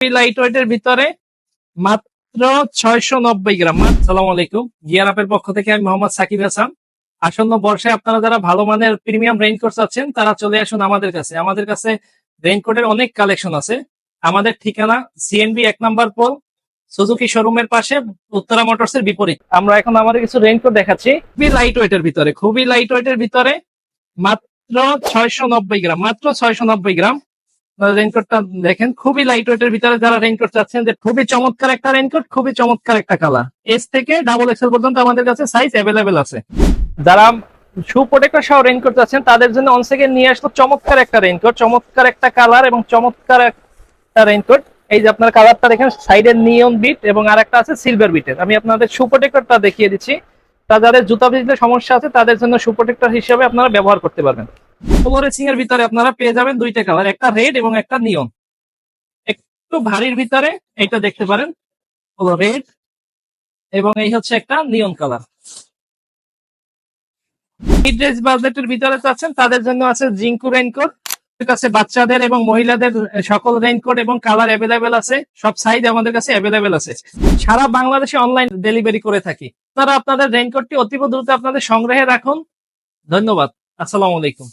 Light ওয়েটের ভিতরে মাত্র 690 গ্রাম। আসসালামু আলাইকুম, গিয়ার আপের পক্ষ থেকে আমি মোহাম্মদ সাকিব হাসান। আসন্ন বর্ষায় আপনারা যারা ভালো মানের প্রিমিয়াম রেইনকোট চাচ্ছেন তারা চলে আসুন আমাদের কাছে। আমাদের কাছে রেইনকোটের অনেক কালেকশন আছে। আমাদের ঠিকানা সিএনবি 1 নম্বর পোল, সুজুকি শোরুমের পাশে, উত্তরা মোটরস এর বিপরীত। আমরা এখন আমাদের কিছু রেইনকোট দেখাচ্ছি খুবই লাইট ওয়েটের ভিতরে মাত্র 690 গ্রাম। মাত্র 690 গ্রাম রেইনকোটটা দেখেন, খুবই লাইট ওয়েটের ভিতরে যারা রেইনকোট চাচ্ছেন, যে খুবই চমৎকার একটা রেইনকোট, খুবই চমৎকার একটা কালার। এস থেকে ডাবল এক্সেল পর্যন্ত আমাদের কাছে সাইজ অ্যাভেলেবেল আছে। যারা শু প্রোটেক্টর সহ রেইনকোট চাচ্ছেন তাদের জন্য অন সেকেন্ড নিয়ে আসলো চমৎকার একটা রেইনকোট, চমৎকার একটা কালার এবং চমৎকার একটা রেইনকোট। এই যে আপনার কালারটা দেখেন, সাইডের নিয়ন বিট এবং আরেকটা আছে সিলভার বিটের। আমি আপনাদের শু প্রোটেক্টরটা দেখিয়ে দিচ্ছি। তা যাদের জুতা ভিজলে সমস্যা আছে তাদের জন্য শু প্রোটেক্টর হিসেবে আপনারা ব্যবহার করতে পারবেন। রেসিং এর ভিতরে আপনারা পেয়ে যাবেন দুইটা কালার, একটা রেড এবং একটা নিয়ন। একটু ভারীর ভিতরে এটা দেখতে পারেন, হলো রেড এবং এই হচ্ছে একটা নিয়ন কালার। মিড রেঞ্জ বাজেটের ভিতরে চাচ্ছেন তাদের জন্য আছে জিঙ্কু রেইনকোট। কাছে বাচ্চাদের এবং মহিলাদের সকল রেইনকোট এবং কালার অ্যাভেলেবেল আছে। সব সাইজ আমাদের কাছে অ্যাভেলেবেল আছে। সারা বাংলাদেশে অনলাইন ডেলিভারি করে থাকি। তারা আপনাদের রেইনকোটটি অতীব দ্রুত আপনাদের সংগ্রহে রাখুন। ধন্যবাদ। আসসালামু আলাইকুম।